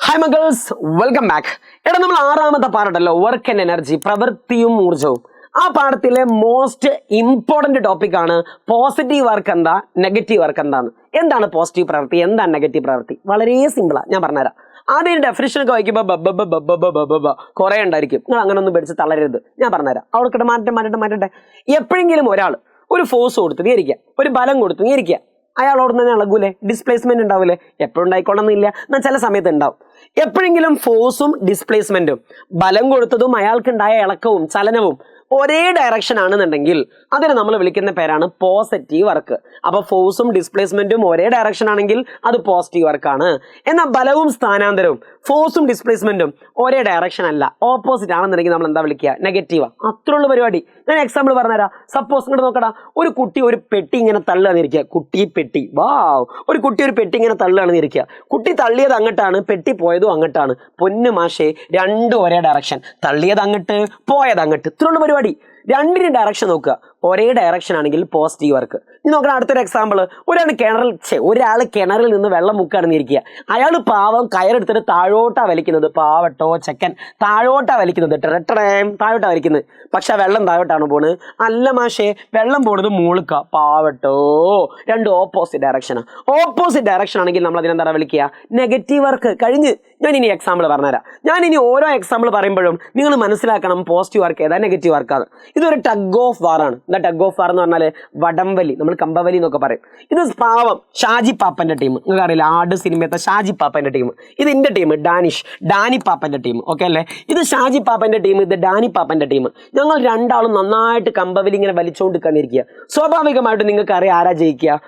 Hi മഗൾസ്, welcome back. എടാ, നമ്മൾ ആറാമത്തെ പാഠമല്ലോ, വർക്ക് ആൻഡ് എനർജി, പ്രവൃത്തിയും ഊർജവും. ആ പാഠത്തിലെ മോസ്റ്റ് ഇമ്പോർട്ടന്റ് ടോപ്പിക് ആണ് പോസിറ്റീവ് വർക്ക് എന്താ, നെഗറ്റീവ് വർക്ക് എന്താണ്. എന്താണ് പോസിറ്റീവ് പ്രവൃത്തി, എന്താണ് നെഗറ്റീവ് പ്രവൃത്തി? വളരെ സിമ്പിളാ, ഞാൻ പറഞ്ഞുതരാം. ആദ്യം ഡെഫിനിഷൻ ഒക്കെ വായിക്കുമ്പോൾ കുറെ ഉണ്ടായിരിക്കും. നിങ്ങൾ അങ്ങനെ ഒന്നും പേടിച്ച് തളരരുത്, ഞാൻ പറഞ്ഞുതരാം. അവിടെ മാറ്റട്ടെ. എപ്പോഴെങ്കിലും ഒരാൾ ഒരു ഫോഴ്സ് കൊടുത്ത് നീ ഇരിക്കുക, ഒരു ബലം കൊടുത്ത് നീ ഇരിക്കുക, അയാളോട് തന്നെ ഇളകൂലേ? ഡിസ്പ്ലേസ്മെന്റ് ഉണ്ടാവില്ലേ? എപ്പോഴും ഉണ്ടായിക്കൊള്ളണമെന്നില്ല, എന്നാൽ ചില സമയത്ത് ഉണ്ടാവും. എപ്പോഴെങ്കിലും ഫോഴ്സും ഡിസ്പ്ലേസ്മെന്റും ബലം കൊടുത്തതും അയാൾക്കുണ്ടായ ഇളക്കവും ചലനവും ഒരേ ഡയറക്ഷൻ ആണെന്നുണ്ടെങ്കിൽ അതിനെ നമ്മൾ വിളിക്കുന്ന പേരാണ് പോസിറ്റീവ് വർക്ക്. അപ്പൊ ഫോഴ്സും ഡിസ്പ്ലേസ്മെന്റും ഒരേ ഡയറക്ഷൻ ആണെങ്കിൽ അത് പോസിറ്റീവ് വർക്കാണ്. എന്നാൽ ബലവും സ്ഥാനാന്തരവും ഫോഴ്സും ഡിസ്പ്ലേസ്മെന്റും ഒരേ ഡയറക്ഷൻ അല്ല, ഓപ്പോസിറ്റ് ആണെന്നുണ്ടെങ്കിൽ നമ്മൾ എന്താ വിളിക്കുക? നെഗറ്റീവാ. അത്രയുള്ള പരിപാടി. ഞാൻ എക്സാമ്പിൾ പറഞ്ഞുതരാം. സപ്പോസ് ഇങ്ങോട്ട് നോക്കടാ, ഒരു കുട്ടി ഒരു പെട്ടി ഇങ്ങനെ തള്ളുകയാന്നിരിക്കുക. പെട്ടി ഒരു കുട്ടി ഒരു പെട്ടി ഇങ്ങനെ തള്ളുകയാണെന്നിരിക്കുക. കുട്ടി തള്ളിയത് അങ്ങോട്ടാണ്, പെട്ടി പോയതും അങ്ങോട്ടാണ്. പൊന്നു മാഷേ, രണ്ടും ഒരേ ഡയറക്ഷൻ. തള്ളിയത് അങ്ങോട്ട്, പോയത് അങ്ങോട്ട്. ഇത്രയുള്ള പരിപാടി. രണ്ടിനും ഡയറക്ഷൻ നോക്കുക. ഒരേ ഡയറക്ഷൻ ആണെങ്കിൽ പോസിറ്റീവ് വർക്ക്. ഇനി നോക്കണം അടുത്തൊരു എക്സാമ്പിൾ. ഒരാൾ കിണറിൽ നിന്ന് വെള്ളം മുക്കുകയാണെന്ന് ഇരിക്കുക. അയാൾ പാവം കയറെടുത്തിട്ട് താഴോട്ടാ വലിക്കുന്നത്. പാവട്ടോ ചെക്കൻ താഴോട്ടാ വലിക്കുന്നത്, താഴോട്ടാ വലിക്കുന്നത്. പക്ഷെ വെള്ളം താഴോട്ടാണ് പോണ്. അല്ല മാഷേ, വെള്ളം പോണത് മുകളിക്ക. പാവട്ടോ. രണ്ടും ഓപ്പോസിറ്റ് ഡയറക്ഷനാണ്. ഓപ്പോസിറ്റ് ഡയറക്ഷൻ ആണെങ്കിൽ നമ്മൾ അതിനെന്താ വിളിക്കുക? Negative work. കഴിഞ്ഞ്. ഞാൻ ഇനി എക്സാമ്പിൾ പറഞ്ഞുതരാം. ഞാൻ ഇനി ഓരോ എക്സാമ്പിൾ പറയുമ്പോഴും നിങ്ങൾ മനസ്സിലാക്കണം പോസിറ്റീവ് വർക്ക് ഏതാ, നെഗറ്റീവ് വർക്കാണ്. ഇതൊരു ടഗ് ഓഫ് വാർ ആണ്. എന്താ ടഗ് ഓഫ് വാർ എന്ന് പറഞ്ഞാൽ? വടംവലി, നമ്മൾ കമ്പവലി എന്നൊക്കെ പറയും. ഇത് പാവം ഷാജി പാപ്പന്റെ ടീം, നിങ്ങൾക്ക് അറിയില്ല, ആട് സിനിമയത്തെ ഷാജി പാപ്പന്റെ ടീം. ഇത് എന്റെ ടീം ഡാനി പാപ്പന്റെ ടീം. ഓക്കെ അല്ലേ? ഇത് ഷാജി പാപ്പന്റെ ടീം, ഇത് ഡാനി പാപ്പന്റെ ടീം. ഞങ്ങൾ രണ്ടാളും നന്നായിട്ട് കമ്പവലി ഇങ്ങനെ വലിച്ചുകൊണ്ടിരിക്കാന്നിരിക്കുക. സ്വാഭാവികമായിട്ട് നിങ്ങൾക്ക് അറിയാം ആരാ ജയിക്കുക?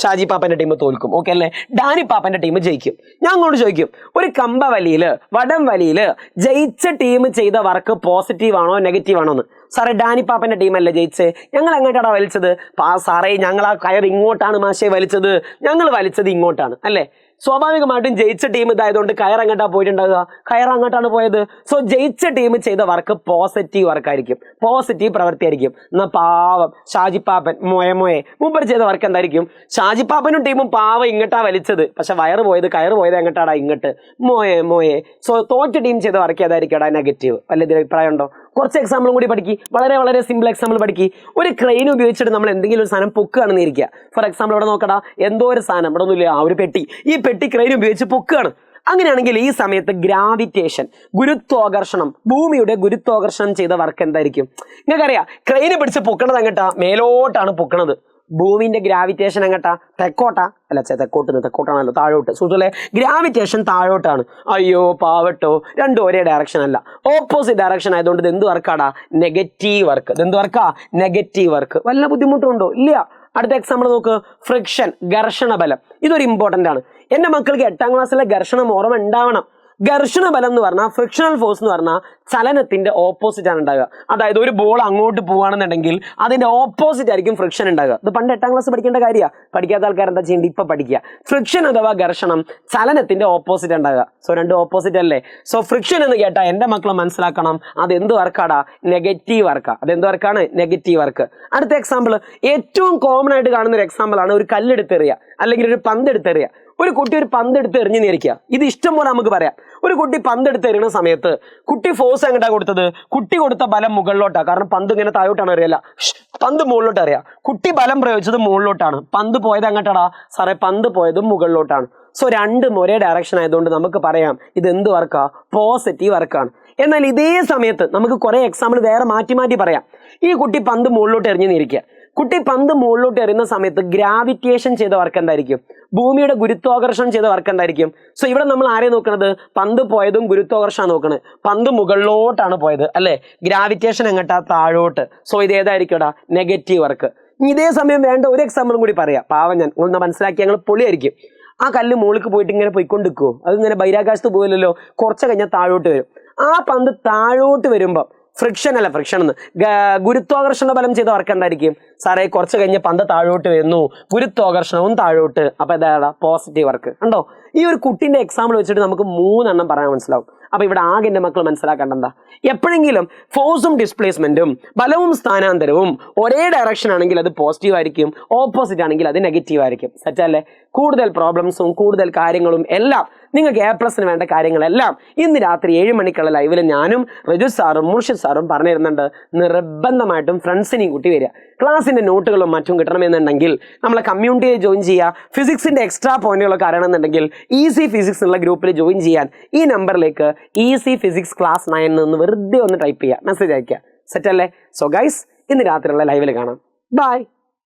ഷാജി പാപ്പന്റെ ടീം തോൽക്കും. ഓക്കെ അല്ലേ? ഡാനി പാപ്പന്റെ ടീം ജയിക്കും. ഞാൻ അങ്ങോട്ട് ചോദിക്കും, ഒരു കമ്പവലിയില് വടംവലിയില് ജയിച്ച ടീം ചെയ്ത വർക്ക് പോസിറ്റീവ് ആണോ നെഗറ്റീവ് ആണോ എന്ന്? സാറേ, ഡാനി പാപ്പന്റെ ടീമല്ലേ ജയിച്ചേ? ഞങ്ങൾ എങ്ങോട്ടാണ് വലിച്ചത്? സാറേ, ഞങ്ങൾ ആ കയർ ഇങ്ങോട്ടാണ് മാഷേ വലിച്ചത്. ഞങ്ങൾ വലിച്ചത് ഇങ്ങോട്ടാണ് അല്ലേ? സ്വാഭാവികമായിട്ടും ജയിച്ച ടീം ഇതായതുകൊണ്ട് കയർ എങ്ങോട്ടാ പോയിട്ടുണ്ടാകുക? കയർ അങ്ങോട്ടാണ് പോയത്. സോ ജയിച്ച ടീം ചെയ്ത വർക്ക് പോസിറ്റീവ് വർക്കായിരിക്കും, പോസിറ്റീവ് പ്രവൃത്തി ആയിരിക്കും. എന്നാൽ പാവം ഷാജിപ്പാപ്പൻ മൂപ്പർ ചെയ്ത വർക്ക് എന്തായിരിക്കും? ഷാജിപ്പാപ്പനും ടീമും പാവം ഇങ്ങോട്ടാ വലിച്ചത്, പക്ഷെ കയർ പോയത് എങ്ങോട്ടാടാ? ഇങ്ങോട്ട്. സോ തോറ്റ ടീം ചെയ്ത വർക്ക് ഏതായിരിക്കും? നെഗറ്റീവ്. വല്ല ഇതിൽ അഭിപ്രായം ഉണ്ടോ? കുറച്ച് എക്സാമ്പിളും കൂടി പഠിക്കി. വളരെ വളരെ സിമ്പിൾ എക്സാമ്പിൾ പഠിക്കി. ഒരു ക്രെയിൻ ഉപയോഗിച്ചിട്ട് നമ്മൾ എന്തെങ്കിലും ഒരു സാധനം പൊക്കുകയാണെന്ന് ഇരിക്കുക. ഫോർ എക്സാമ്പിൾ ഇവിടെ നോക്കടാ, എന്തോ ഒരു സാധനം ഇവിടെ ഒന്നുമില്ല, ആ ഒരു പെട്ടി. ഈ പെട്ടി ക്രെയിൻ ഉപയോഗിച്ച് പൊക്കുകയാണ്. അങ്ങനെയാണെങ്കിൽ ഈ സമയത്ത് ഗ്രാവിറ്റേഷൻ, ഗുരുത്വാകർഷണം, ഭൂമിയുടെ ഗുരുത്വാകർഷണം ചെയ്ത വർക്ക് എന്തായിരിക്കും? നിങ്ങൾക്കറിയാം, ക്രെയിനെ പിടിച്ച് പൊക്കണത് എങ്ങട്ടാ? മേലോട്ടാണ് പൊക്കണത്. ഭൂമിന്റെ ഗ്രാവിറ്റേഷൻ എങ്ങട്ടാ? തെക്കോട്ടാണല്ലോ, താഴോട്ട്. സുഹൃത്തുക്കളെ, ഗ്രാവിറ്റേഷൻ താഴോട്ടാണ്. അയ്യോ പാവട്ടോ, രണ്ടും ഒരേ ഡയറക്ഷൻ അല്ല, ഓപ്പോസിറ്റ് ഡയറക്ഷൻ ആയതുകൊണ്ട് ഇത് എന്ത് വർക്കാടാ? Negative work. ഇത് എന്ത് വർക്കാ? Negative work. വല്ല ബുദ്ധിമുട്ടുണ്ടോ? ഇല്ല. അടുത്ത എക്സാമ്പിൾ നോക്ക്. ഫ്രിക്ഷൻ, ഘർഷണ ബലം. ഇതൊരു ഇമ്പോർട്ടന്റ് ആണ്. എന്റെ മക്കൾക്ക് 8ാം ക്ലാസ്സിലെ ഘർഷണം ഓർമ്മ ഉണ്ടാവണം. ഘർഷണ ബലം എന്ന് പറഞ്ഞാൽ, ഫ്രിക്ഷണൽ ഫോഴ്സ് എന്ന് പറഞ്ഞാൽ ചലനത്തിന്റെ ഓപ്പോസിറ്റ് ആണ് ഉണ്ടാകുക. അതായത് ഒരു ബോൾ അങ്ങോട്ട് പോവുകയാണെന്നുണ്ടെങ്കിൽ അതിന്റെ ഓപ്പോസിറ്റ് ആയിരിക്കും ഫ്രിക്ഷൻ ഉണ്ടാകുക. ഇത് പണ്ട് 8ാം ക്ലാസ് പഠിക്കേണ്ട കാര്യമാണ്. പഠിക്കാത്ത ആൾക്കാർ എന്താ ചെയ്യേണ്ടത്? ഇപ്പൊ പഠിക്കുക. ഫ്രിക്ഷൻ അഥവാ ഘർഷണം ചലനത്തിന്റെ ഓപ്പോസിറ്റ് ഉണ്ടാകുക. സോ രണ്ടും ഓപ്പോസിറ്റ് അല്ലേ? സോ ഫ്രിക്ഷൻ എന്ന് കേട്ടാൽ എന്റെ മക്കൾ മനസ്സിലാക്കണം, അത് എന്ത് വർക്കാടാ? നെഗറ്റീവ് വർക്കാ. അത് എന്ത് വർക്കാണ്? Negative work. അടുത്ത എക്സാമ്പിൾ, ഏറ്റവും കോമൺ ആയിട്ട് കാണുന്ന ഒരു എക്സാമ്പിൾ ആണ് ഒരു കല്ലെടുത്തെറിയുക, അല്ലെങ്കിൽ ഒരു പന്തെടുത്തെറിയുക. ഒരു കുട്ടി ഒരു പന്തെടുത്ത് എറിഞ്ഞു നേരിക്കുക. ഇത് ഇഷ്ടം പോലെ നമുക്ക് പറയാം. ഒരു കുട്ടി പന്തെടുത്ത് എറിയുന്ന സമയത്ത് കുട്ടി ഫോഴ്സ് എങ്ങോട്ടാ കൊടുത്തത്? കുട്ടി കൊടുത്ത ബലം മുകളിലോട്ടാണ്. കാരണം പന്ത് ഇങ്ങനെ താഴോട്ടാണ് എറിയല്ല, പന്ത് മുകളിലോട്ട് എറിയാം. കുട്ടി ബലം പ്രയോഗിച്ചത് മുകളിലോട്ടാണ്. പന്ത് പോയത് എങ്ങോട്ടാടാ? സാറേ, പന്ത് പോയതും മുകളിലോട്ടാണ്. സോ രണ്ടും ഒരേ ഡയറക്ഷൻ ആയതുകൊണ്ട് നമുക്ക് പറയാം ഇത് എന്ത് വർക്കാ? പോസിറ്റീവ് വർക്കാണ്. എന്നാൽ ഇതേ സമയത്ത് നമുക്ക് കുറെ എക്സാമ്പിൾ വേറെ മാറ്റി പറയാം. ഈ കുട്ടി പന്ത് മുകളിലോട്ട് എറിഞ്ഞു നേരിക്കുക. കുട്ടി പന്ത് മുകളിലോട്ട് എറിയുന്ന സമയത്ത് ഗ്രാവിറ്റേഷൻ ചെയ്ത വർക്ക് എന്തായിരിക്കും? ഭൂമിയുടെ ഗുരുത്വാകർഷണം ചെയ്ത വർക്ക് എന്തായിരിക്കും? സോ ഇവിടെ നമ്മൾ ആരെ നോക്കണത്? പന്ത് പോയതും ഗുരുത്വാകർഷണം നോക്കണത്. പന്ത് മുകളിലോട്ടാണ് പോയത് അല്ലെ? ഗ്രാവിറ്റേഷൻ എങ്ങട്ടാ? താഴോട്ട്. സോ ഇത് ഏതായിരിക്കും? Negative work. ഇതേ സമയം വേണ്ട ഒരു എക്സാമ്പിളും കൂടി പറയാം. പാവം, ഞാൻ ഒന്ന് മനസ്സിലാക്കി ഞങ്ങൾ പൊളിയായിരിക്കും. ആ കല്ല് മുകളിലേക്ക് പോയിട്ട് ഇങ്ങനെ പോയിക്കൊണ്ടിരിക്കുവോ? അത് ഇങ്ങനെ ബഹിരാകാശത്ത് പോയില്ലല്ലോ, കുറച്ച് കഴിഞ്ഞാൽ താഴോട്ട് വരും. ആ പന്ത് താഴോട്ട് വരുമ്പോൾ ഫ്രിക്ഷൻ എന്ന് ഗുരുത്വാകർഷണ ബലം ചെയ്ത വർക്ക് എന്തായിരിക്കും? സാറേ, കുറച്ച് കഴിഞ്ഞ് പന്ത് താഴോട്ട് വരുന്നു, ഗുരുത്വാകർഷണവും താഴോട്ട്. അപ്പൊ ഇതാ പോസിറ്റീവ് വർക്ക്. ഉണ്ടോ? ഈ ഒരു കുട്ടിന്റെ എക്സാമ്പിൾ വെച്ചിട്ട് നമുക്ക് 3 പറയാൻ മനസ്സിലാവും. അപ്പോൾ ഇവിടെ ആകെ എൻ്റെ മക്കൾ മനസ്സിലാക്കേണ്ട എന്താ, എപ്പോഴെങ്കിലും ഫോഴ്സും ഡിസ്പ്ലേസ്മെന്റും ബലവും സ്ഥാനാന്തരവും ഒരേ ഡയറക്ഷൻ ആണെങ്കിൽ അത് പോസിറ്റീവ് ആയിരിക്കും, ഓപ്പോസിറ്റ് ആണെങ്കിൽ അത് നെഗറ്റീവ് ആയിരിക്കും. സെറ്റല്ലേ? കൂടുതൽ പ്രോബ്ലംസും കൂടുതൽ കാര്യങ്ങളും എല്ലാം നിങ്ങൾക്ക് A+ന് വേണ്ട കാര്യങ്ങളെല്ലാം ഇന്ന് രാത്രി 7 മണിക്കുള്ള ലൈവിൽ ഞാനും റജു സാറും മുർഷിദ് സാറും പറഞ്ഞു തരുന്നുണ്ട്. നിർബന്ധമായിട്ടും ഫ്രണ്ട്സിനെയും കൂട്ടി വരിക. ക്ലാസ്സിൻ്റെ നോട്ടുകളും മറ്റും കിട്ടണമെന്നുണ്ടെങ്കിൽ നമ്മളെ കമ്മ്യൂണിറ്റിയെ ജോയിൻ ചെയ്യുക. ഫിസിക്സിൻ്റെ എക്സ്ട്രാ പോയിന്റുകളൊക്കെ അറിയണമെന്നുണ്ടെങ്കിൽ ഈസി ഫിസിക്സ് എന്നുള്ള ഗ്രൂപ്പിൽ ജോയിൻ ചെയ്യാൻ ഈ നമ്പറിലേക്ക് ഈസി ഫിസിക്സ് ക്ലാസ് 9 എന്ന് വെറുതെ ഒന്ന് ടൈപ്പ് ചെയ്യുക, മെസ്സേജ് അയയ്ക്കുക. സെറ്റല്ലേ? സോ ഗൈസ്, ഇന്ന് രാത്രിയുള്ള ലൈവിൽ കാണാം. ബൈ.